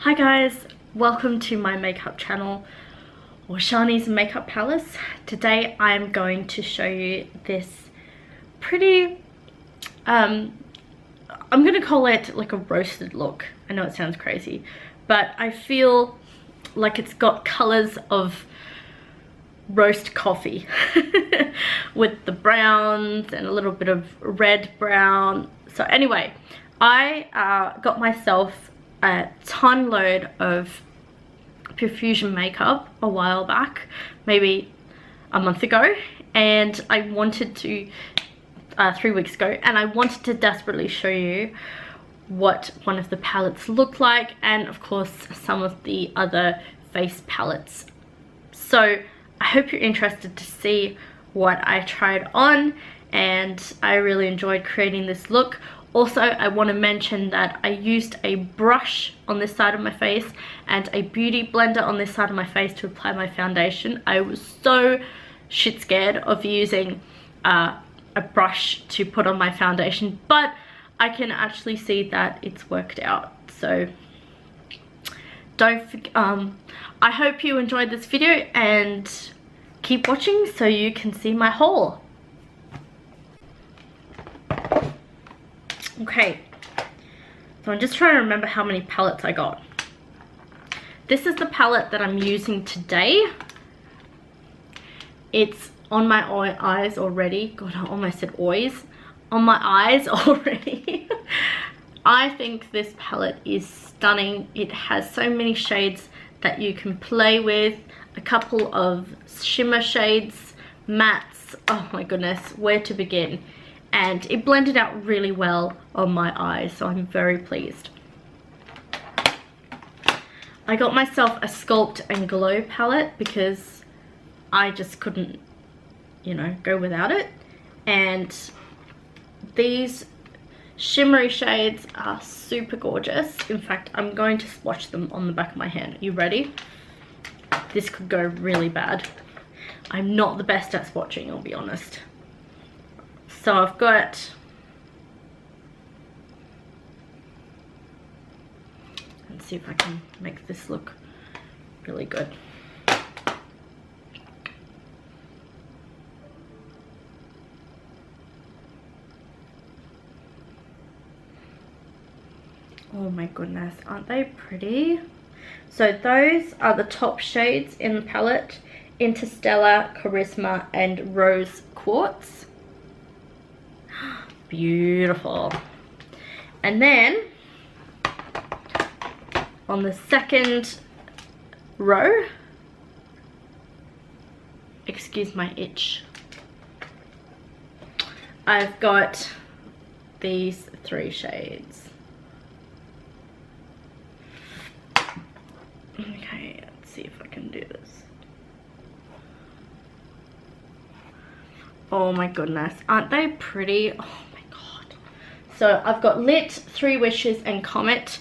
Hi guys, welcome to my makeup channel, or Shani's Makeup Palace. Today I'm going to show you this pretty, I'm gonna call it like a roasted look. I know it sounds crazy, but I feel like it's got colors of roast coffee with the browns and a little bit of red brown. So anyway, I got myself a ton load of Profusion makeup a while back, maybe a month ago, and I wanted to 3 weeks ago, and I wanted to desperately show you what one of the palettes looked like, and of course some of the other face palettes. So I hope you're interested to see what I tried on, and I really enjoyed creating this look. Also, I want to mention that I used a brush on this side of my face and a beauty blender on this side of my face to apply my foundation. I was so shit scared of using a brush to put on my foundation, but I can actually see that it's worked out. So don't forget, I hope you enjoyed this video and keep watching so you can see my haul. Okay, so I'm just trying to remember how many palettes I got. This is the palette that I'm using today. It's on my eyes already. God, I almost said oys. On my eyes already. I think this palette is stunning. It has so many shades that you can play with. A couple of shimmer shades, mattes. Oh my goodness, where to begin? And it blended out really well on my eyes, so I'm very pleased. I got myself a Sculpt and Glow palette because I just couldn't, you know, go without it. And these shimmery shades are super gorgeous. In fact, I'm going to swatch them on the back of my hand. Are you ready? This could go really bad. I'm not the best at swatching, I'll be honest. So I've got, let's see if I can make this look really good. Oh my goodness, aren't they pretty? So those are the top shades in the palette: Interstellar, Charisma, and Rose Quartz. Beautiful. And then on the second row, excuse my itch, I've got these three shades. Okay, let's see if I can do this. Oh my goodness, aren't they pretty? Oh my god. So I've got Lit, Three Wishes, and Comet.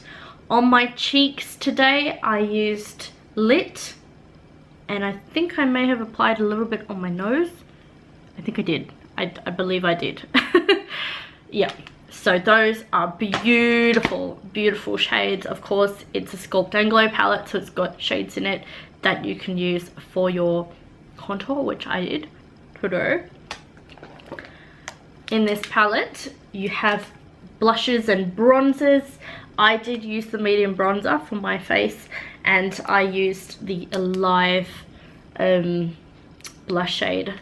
On my cheeks today I used Lit, and I think I may have applied a little bit on my nose. I think I did. I believe I did. Yeah, so those are beautiful, beautiful shades. Of course, it's a Sculpt and Glow palette, so it's got shades in it that you can use for your contour, which I did today. In this palette, you have blushes and bronzers. I did use the medium bronzer for my face, and I used the Alive blush shade.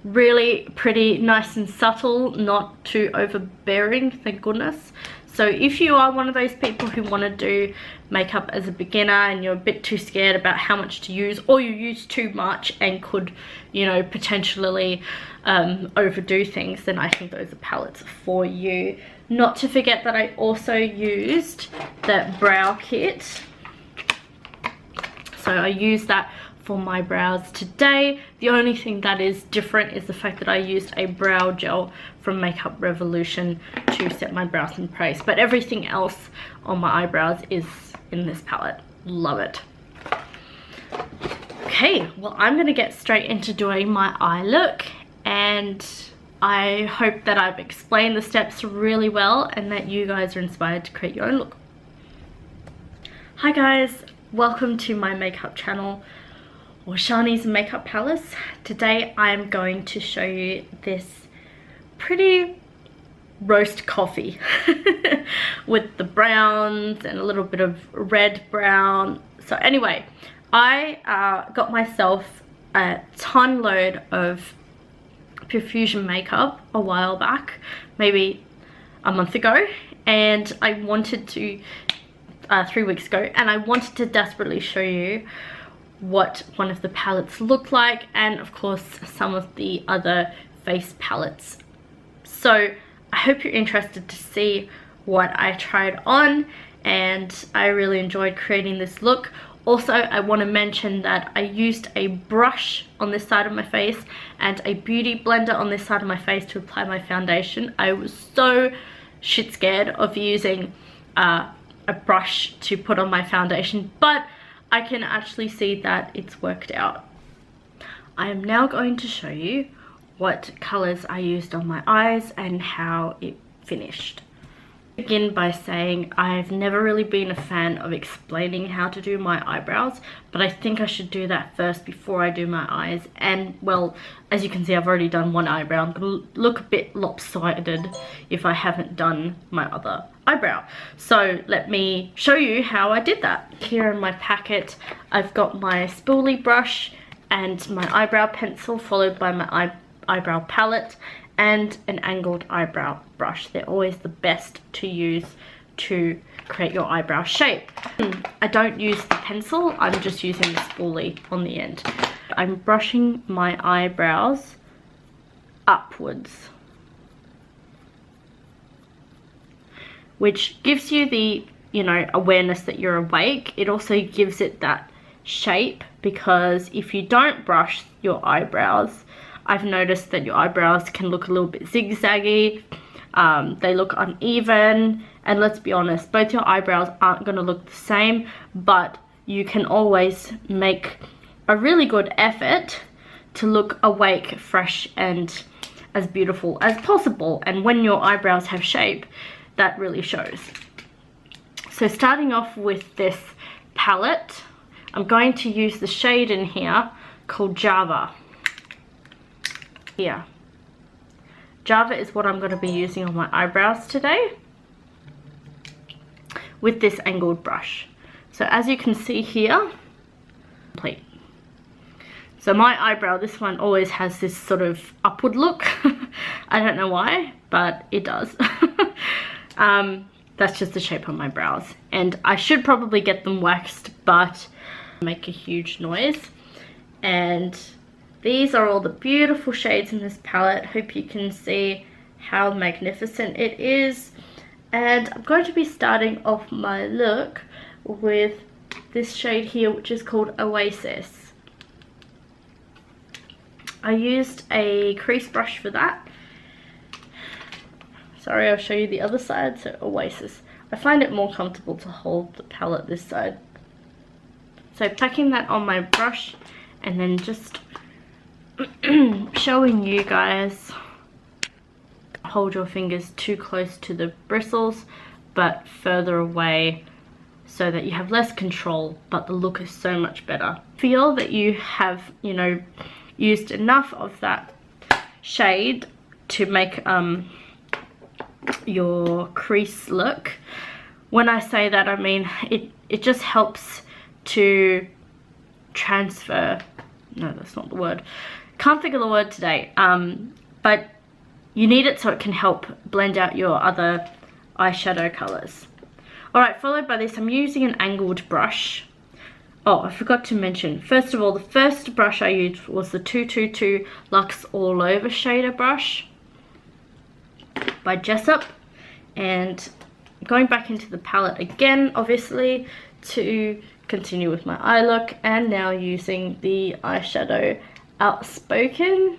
Really pretty, nice and subtle, not too overbearing, thank goodness. So if you are one of those people who want to do makeup as a beginner and you're a bit too scared about how much to use, or you use too much and could, you know, potentially overdo things, then I think those are palettes for you. Not to forget that I also used that brow kit. So I used that for my brows today. The only thing that is different is the fact that I used a brow gel from Makeup Revolution to set my brows in place, but everything else on my eyebrows is in this palette. Love it. Okay, well, I'm gonna get straight into doing my eye look, and I hope that I've explained the steps really well and that you guys are inspired to create your own look. Hi guys, welcome to my makeup channel, or Shani's Makeup Palace. Today I'm going to show you this pretty roast coffee with the browns and a little bit of red brown. So anyway, I got myself a ton load of Profusion makeup a while back, maybe a month ago, and I wanted to 3 weeks ago, and I wanted to desperately show you what one of the palettes looked like, and of course some of the other face palettes. So I hope you're interested to see what I tried on, and I really enjoyed creating this look. Also, I want to mention that I used a brush on this side of my face and a beauty blender on this side of my face to apply my foundation. I was so shit scared of using a brush to put on my foundation, but I can actually see that it's worked out. I am now going to show you what colors I used on my eyes and how it finished. Begin by saying I've never really been a fan of explaining how to do my eyebrows, but I think I should do that first before I do my eyes. And well, as you can see, I've already done one eyebrow. I'm gonna look a bit lopsided if I haven't done my other eyebrow. So let me show you how I did that. Here in my packet, I've got my spoolie brush and my eyebrow pencil, followed by my eyebrow palette and an angled eyebrow brush. They're always the best to use to create your eyebrow shape. I don't use the pencil, I'm just using the spoolie on the end. I'm brushing my eyebrows upwards, which gives you the, you know, awareness that you're awake. It also gives it that shape, because if you don't brush your eyebrows, I've noticed that your eyebrows can look a little bit zigzaggy, they look uneven, and let's be honest, both your eyebrows aren't going to look the same, but you can always make a really good effort to look awake, fresh, and as beautiful as possible. And when your eyebrows have shape, that really shows. So starting off with this palette, I'm going to use the shade in here called Java. Here, Java is what I'm going to be using on my eyebrows today with this angled brush. So as you can see here, complete. So my eyebrow, this one always has this sort of upward look. I don't know why, but it does. That's just the shape of my brows, and I should probably get them waxed, but make a huge noise. And these are all the beautiful shades in this palette. Hope you can see how magnificent it is. And I'm going to be starting off my look with this shade here, which is called Oasis. I used a crease brush for that. Sorry, I'll show you the other side. So Oasis. I find it more comfortable to hold the palette this side. So packing that on my brush, and then just showing you guys. Hold your fingers too close to the bristles, but further away, so that you have less control, but the look is so much better. Feel that you have, you know, used enough of that shade to make your crease look. When I say that, I mean it just helps to transfer, no, that's not the word, can't think of the word today, but you need it so it can help blend out your other eyeshadow colors. Alright, followed by this, I'm using an angled brush. Oh, I forgot to mention, first of all, the first brush I used was the 222 Luxe All Over Shader brush by Jessup, and going back into the palette again, obviously, to continue with my eye look, and now using the eyeshadow Outspoken.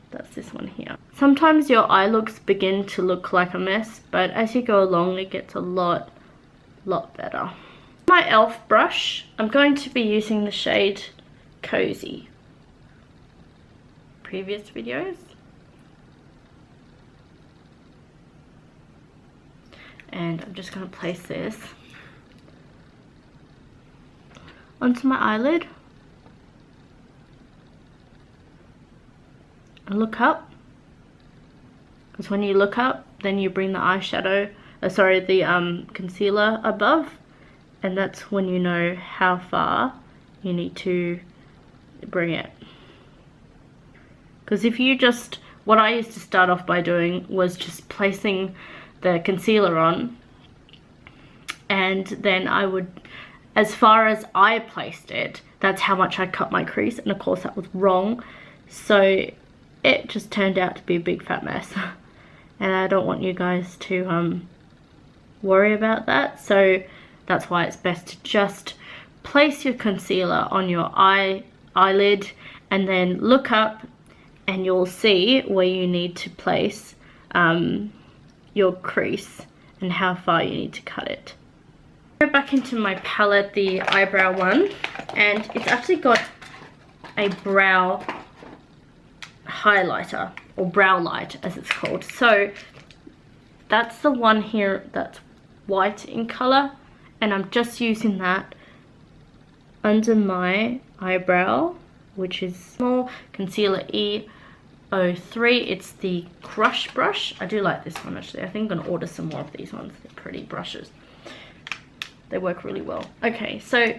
That's this one here. Sometimes your eye looks begin to look like a mess, but as you go along it gets a lot better. My e.l.f. brush, I'm going to be using the shade Cozy. Previous videos. And I'm just going to place this onto my eyelid. And look up. Because when you look up, then you bring the eyeshadow, the concealer above. And that's when you know how far you need to bring it. Because if you just, what I used to start off by doing was just placing the concealer on, and then I would, as far as I placed it, that's how much I cut my crease, and of course that was wrong, so it just turned out to be a big fat mess. And I don't want you guys to worry about that, so that's why it's best to just place your concealer on your eyelid and then look up, and you'll see where you need to place your crease and how far you need to cut it. Go back into my palette, the eyebrow one, and it's actually got a brow highlighter, or brow light as it's called. So that's the one here that's white in color, and I'm just using that under my eyebrow, which is small concealer E03. It's the Crush brush. I do like this one actually. I think I'm gonna order some more of these ones. They're pretty brushes. They work really well. Okay, so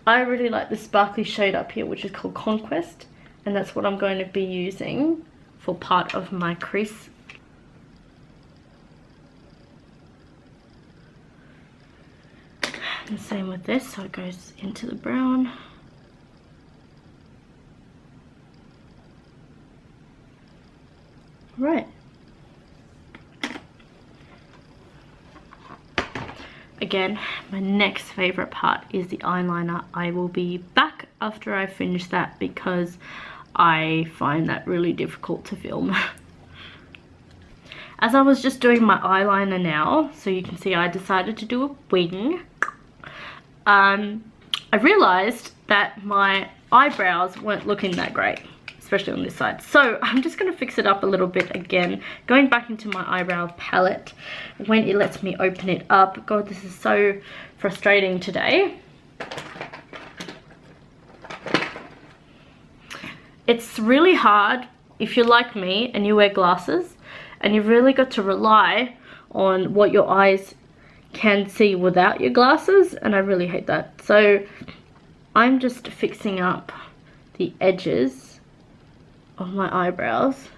I really like the sparkly shade up here, which is called Conquest, and that's what I'm going to be using for part of my crease. And same with this, so it goes into the brown. Right. Again, my next favorite part is the eyeliner. I will be back after I finish that because I find that really difficult to film. As I was just doing my eyeliner now, so you can see I decided to do a wing. I realized that my eyebrows weren't looking that great, especially on this side. So I'm just going to fix it up a little bit again, going back into my eyebrow palette when it lets me open it up. God, this is so frustrating today. It's really hard if you're like me and you wear glasses, and you've really got to rely on what your eyes can see without your glasses, and I really hate that. So I'm just fixing up the edges of my eyebrows,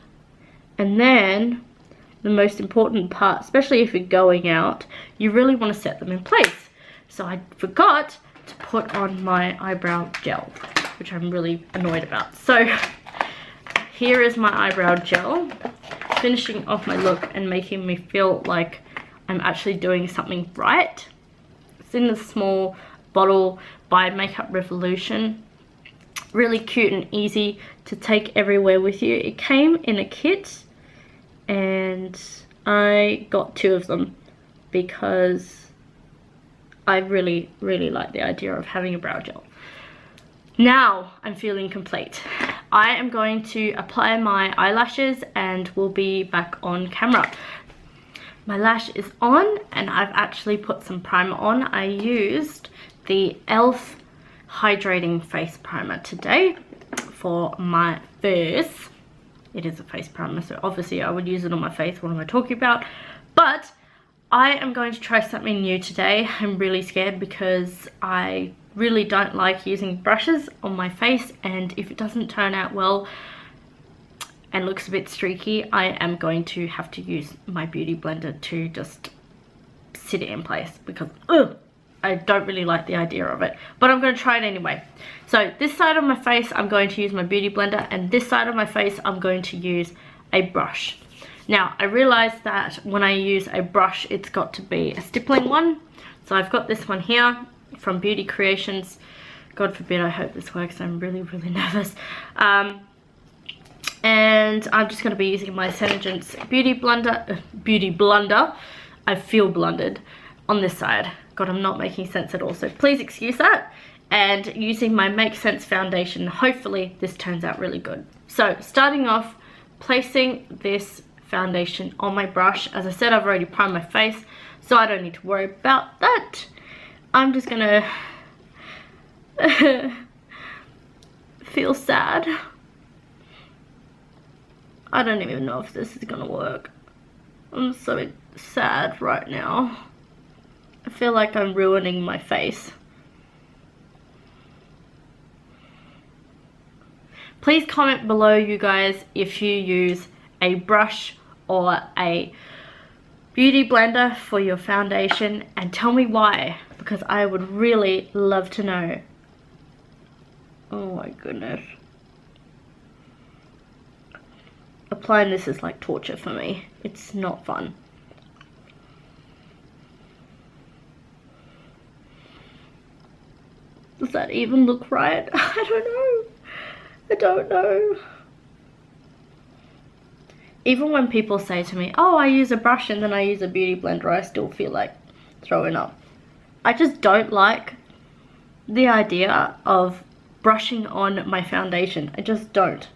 and then the most important part, especially if you're going out, you really want to set them in place. So I forgot to put on my eyebrow gel, which I'm really annoyed about. So here is my eyebrow gel, finishing off my look and making me feel like I'm actually doing something right. It's in a small bottle by Makeup Revolution. Really cute and easy to take everywhere with you. It came in a kit, and I got 2 of them because I really like the idea of having a brow gel. Now I'm feeling complete. I am going to apply my eyelashes and we'll be back on camera. My lash is on, and I've actually put some primer on. I used the e.l.f. Hydrating Face Primer today for my face. It is a face primer, so obviously I would use it on my face. What am I talking about? But I am going to try something new today. I'm really scared because I really don't like using brushes on my face, and if it doesn't turn out well and looks a bit streaky, I am going to have to use my beauty blender to just sit it in place because I don't really like the idea of it, but I'm going to try it anyway. So this side of my face I'm going to use my beauty blender, and this side of my face I'm going to use a brush. Now I realized that when I use a brush it's got to be a stippling one, so I've got this one here from Beauty Creations. God forbid, I hope this works. I'm really nervous. And I'm just going to be using my Senegence beauty blunder. I feel blundered on this side. God, I'm not making sense at all, so please excuse that. And using my Make Sense foundation, hopefully this turns out really good. So starting off, placing this foundation on my brush. As I said, I've already primed my face, so I don't need to worry about that. I'm just gonna feel sad. I don't even know if this is gonna work. I'm so sad right now. I feel like I'm ruining my face. Please comment below, you guys, if you use a brush or a beauty blender for your foundation, and tell me why, because I would really love to know. Oh my goodness. Applying this is like torture for me. It's not fun. Does that even look right? I don't know. I don't know. Even when people say to me, oh, I use a brush and then I use a beauty blender, I still feel like throwing up. I just don't like the idea of brushing on my foundation. I just don't.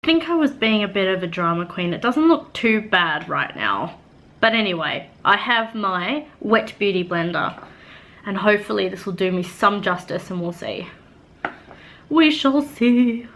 I think I was being a bit of a drama queen. It doesn't look too bad right now. But anyway, I have my wet beauty blender, and hopefully this will do me some justice, and we'll see. We shall see.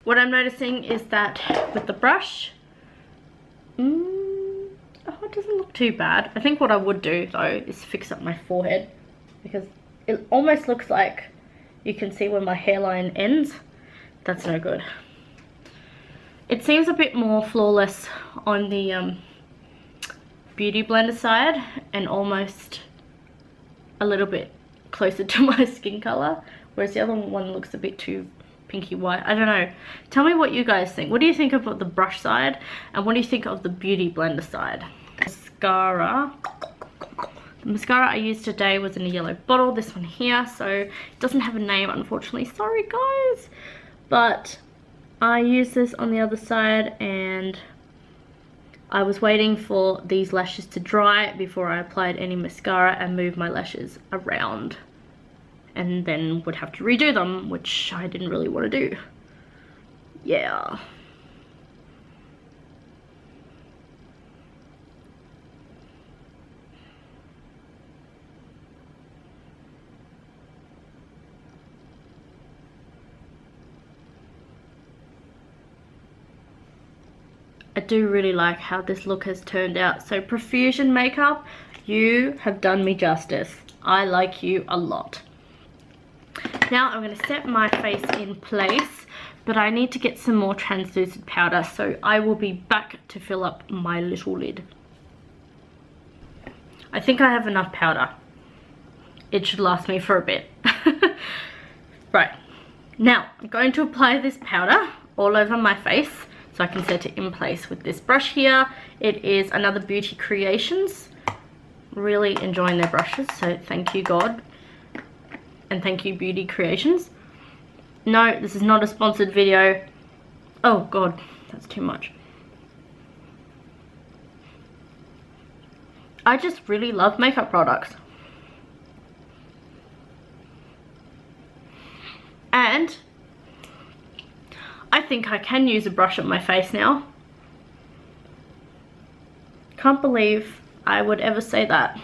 What I'm noticing is that with the brush, oh, it doesn't look too bad. I think what I would do though is fix up my forehead, because it almost looks like you can see where my hairline ends. That's no good. It seems a bit more flawless on the beauty blender side, and almost a little bit closer to my skin color, whereas the other one looks a bit too pinky white. I don't know. Tell me what you guys think. What do you think of the brush side, and what do you think of the beauty blender side? Mascara. The mascara I used today was in a yellow bottle, this one here, so it doesn't have a name, unfortunately. Sorry guys, but I used this on the other side, and I was waiting for these lashes to dry before I applied any mascara and moved my lashes around, and then would have to redo them, which I didn't really want to do. Yeah. I do really like how this look has turned out. So Profusion makeup, you have done me justice. I like you a lot. Now I'm going to set my face in place, but I need to get some more translucent powder, so I will be back to fill up my little lid. I think I have enough powder. It should last me for a bit. Right, now I'm going to apply this powder all over my face so I can set it in place with this brush here. It is another Beauty Creations. Really enjoying their brushes, so thank you, God. And thank you, Beauty Creations. No, this is not a sponsored video. Oh God, that's too much. I just really love makeup products. And I think I can use a brush on my face now. Can't believe I would ever say that.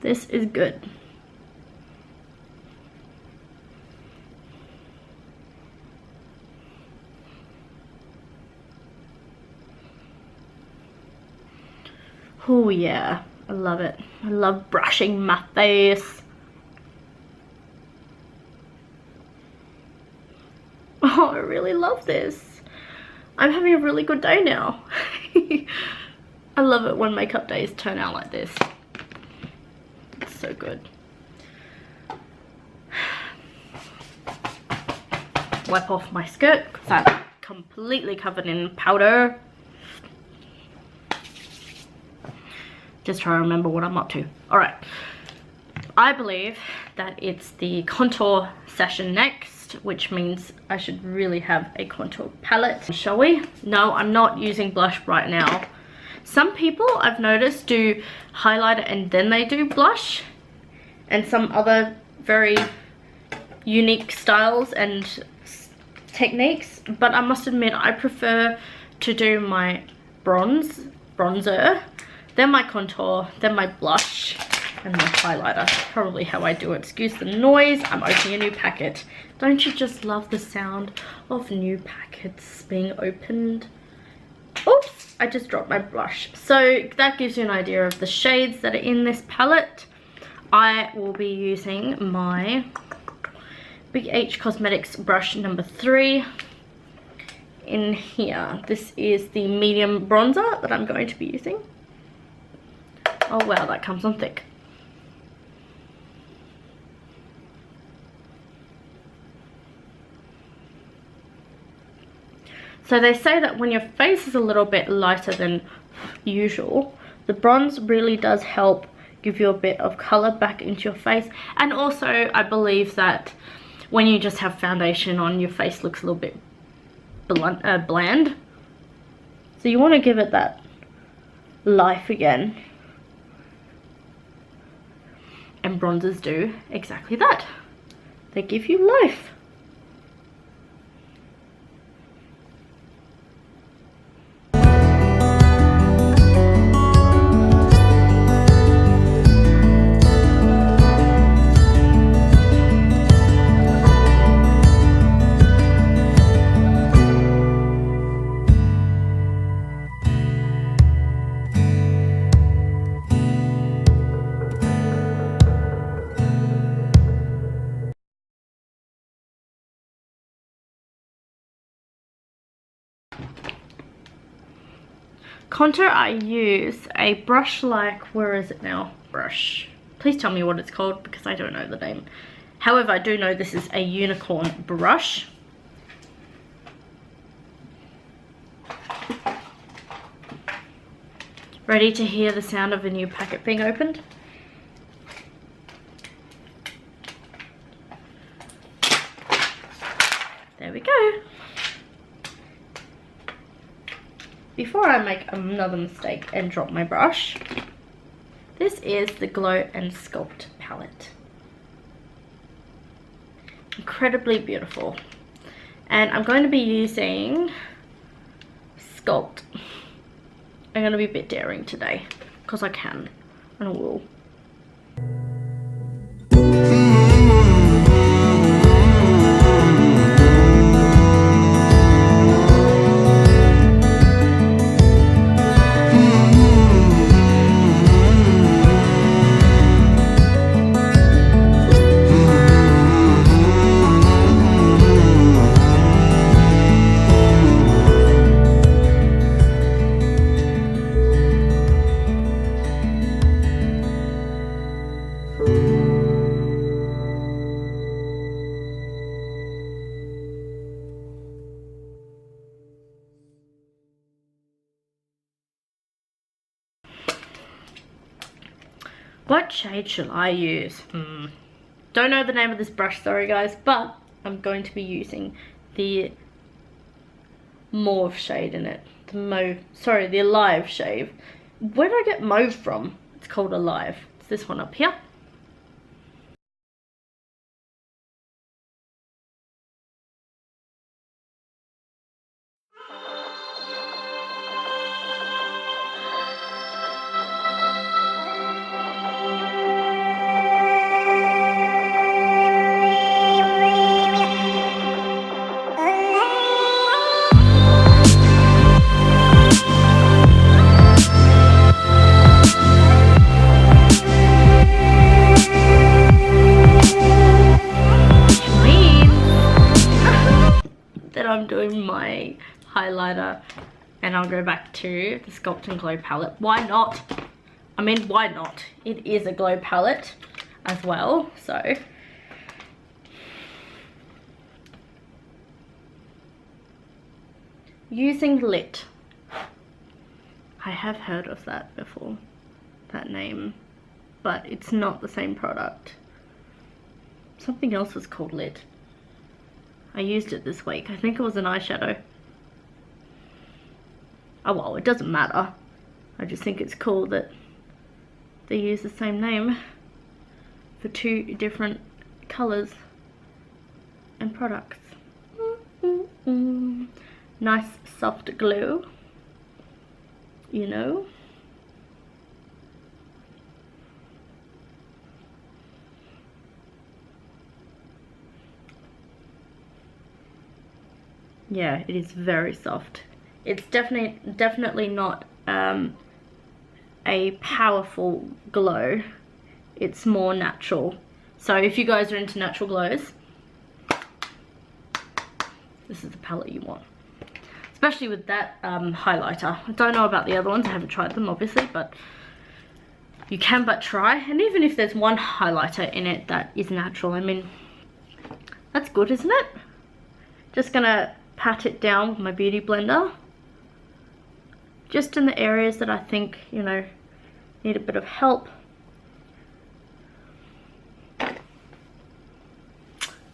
This is good. Oh yeah, I love it. I love brushing my face. Oh, I really love this. I'm having a really good day now. I love it when makeup days turn out like this. It's so good. Wipe off my skirt because I'm completely covered in powder. Just try to remember what I'm up to. Alright, I believe that it's the contour session next, which means I should really have a contour palette. Shall we? No, I'm not using blush right now. Some people I've noticed do highlighter and then they do blush, and some other very unique styles and techniques, but I must admit I prefer to do my bronzer, then my contour, then my blush, and my highlighter. That's probably how I do it. Excuse the noise, I'm opening a new packet. Don't you just love the sound of new packets being opened? Oops, I just dropped my blush. So that gives you an idea of the shades that are in this palette. I will be using my Big H Cosmetics brush number 3 in here. This is the medium bronzer that I'm going to be using. Oh wow, that comes on thick. So they say that when your face is a little bit lighter than usual, the bronze really does help give you a bit of color back into your face. And also I believe that when you just have foundation on, your face looks a little bit bland. So you want to give it that life again. And bronzers do exactly that. They give you life. Contour, I use a brush like, where is it now? Brush. Please tell me what it's called because I don't know the name. However, I do know this is a unicorn brush. Ready to hear the sound of a new packet being opened? There we go. Before I make another mistake and drop my brush, this is the Glow and Sculpt palette. Incredibly beautiful. And I'm going to be using Sculpt. I'm going to be a bit daring today because I can and I will. What shade should I use? Don't know the name of this brush, sorry guys, but I'm going to be using the mauve shade in it. The Alive shade. Where did I get mauve from? It's called Alive. It's this one up here. I'm doing my highlighter and I'll go back to the Sculpt and Glow palette. Why not? I mean, why not? It is a glow palette as well, so. Using Lit. I have heard of that before, that name, but it's not the same product. Something else was called Lit. I used it this week. I think it was an eyeshadow. Oh well, it doesn't matter. I just think it's cool that they use the same name for two different colours and products. Nice soft glow, you know. Yeah, it is very soft. It's definitely not a powerful glow. It's more natural. So if you guys are into natural glows, this is the palette you want. Especially with that highlighter. I don't know about the other ones. I haven't tried them, obviously, but you can but try. And even if there's one highlighter in it that is natural, I mean, that's good, isn't it? Just gonna pat it down with my beauty blender, just in the areas that I think, you know, need a bit of help.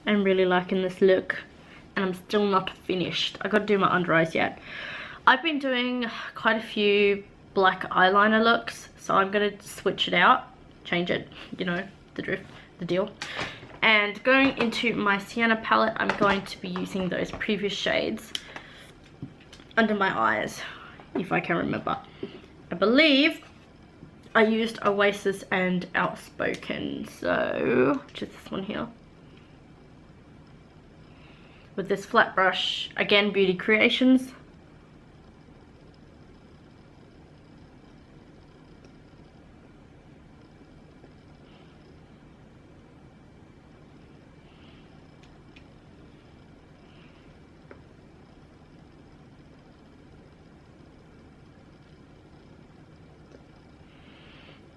I'm really liking this look, and I'm still not finished. I gotta do my under eyes yet. I've been doing quite a few black eyeliner looks, so I'm gonna switch it out, change it, you know, the deal. And going into my Sienna palette, I'm going to be using those previous shades under my eyes, if I can remember. I believe I used Oasis and Outspoken, so, which is this one here. With this flat brush, again, Beauty Creations.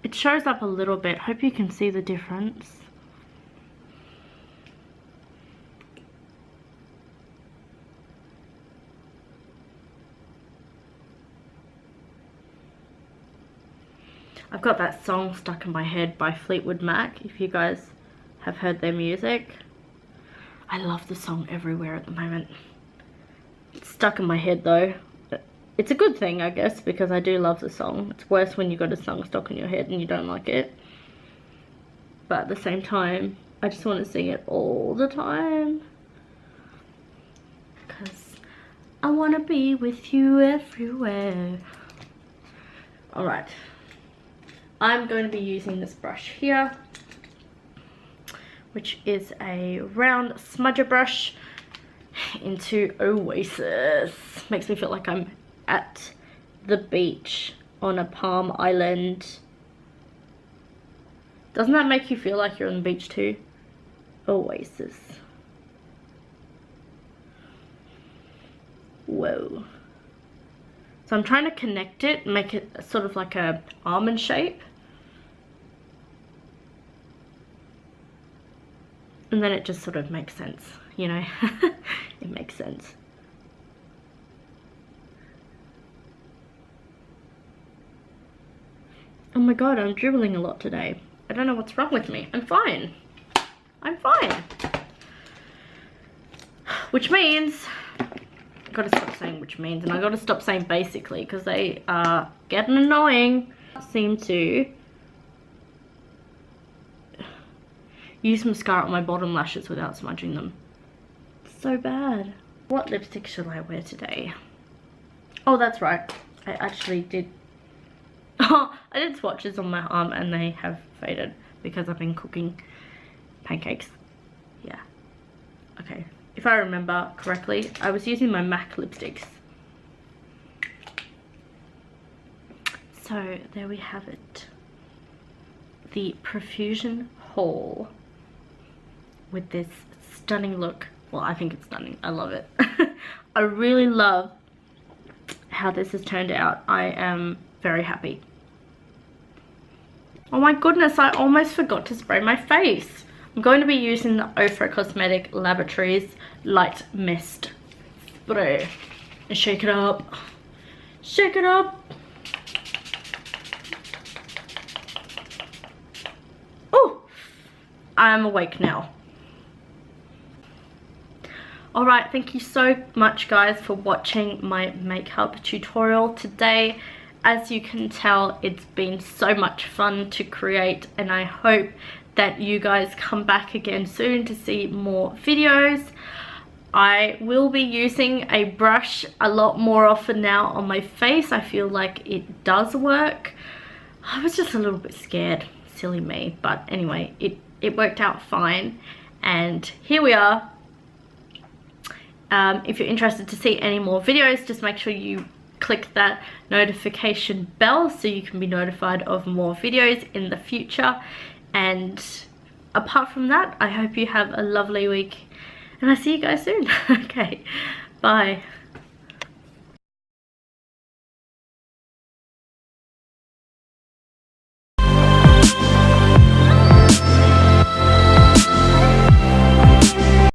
It shows up a little bit. Hope you can see the difference. I've got that song stuck in my head by Fleetwood Mac, if you guys have heard their music. I love the song Everywhere at the moment. It's stuck in my head though. It's a good thing, I guess, because I do love the song. It's worse when you got a song stuck in your head and you don't like it. But at the same time, I just want to sing it all the time. Because I want to be with you everywhere. Alright. I'm going to be using this brush here, which is a round smudger brush into Oasis. Makes me feel like I'm at the beach on a palm island. Doesn't that make you feel like you're on the beach too? Oasis. Whoa. So I'm trying to connect it, make it sort of like a almond shape. And then it just sort of makes sense, you know? It makes sense. Oh my god, I'm dribbling a lot today. I don't know what's wrong with me. I'm fine. I'm fine. Which means, I gotta stop saying which means, and I gotta stop saying basically, because they are getting annoying. Seem to use mascara on my bottom lashes without smudging them. So bad. What lipstick should I wear today? Oh, that's right. I actually did. Oh, I did swatches on my arm and they have faded because I've been cooking pancakes. Yeah. Okay. If I remember correctly, I was using my MAC lipsticks. So there we have it. The Profusion haul with this stunning look. Well, I think it's stunning. I love it. I really love how this has turned out. I am very happy. Oh my goodness, I almost forgot to spray my face. I'm going to be using the Ofra Cosmetic Laboratories Light Mist Spray. And shake it up. Shake it up. Oh, I'm awake now. Alright, thank you so much guys for watching my makeup tutorial today. As you can tell, it's been so much fun to create, and I hope that you guys come back again soon to see more videos. I will be using a brush a lot more often now on my face. I feel like it does work. I was just a little bit scared, silly me, but anyway, it worked out fine, and here we are. If you're interested to see any more videos, just make sure you click that notification bell so you can be notified of more videos in the future. And apart from that, I hope you have a lovely week and I'll see you guys soon. Okay, bye.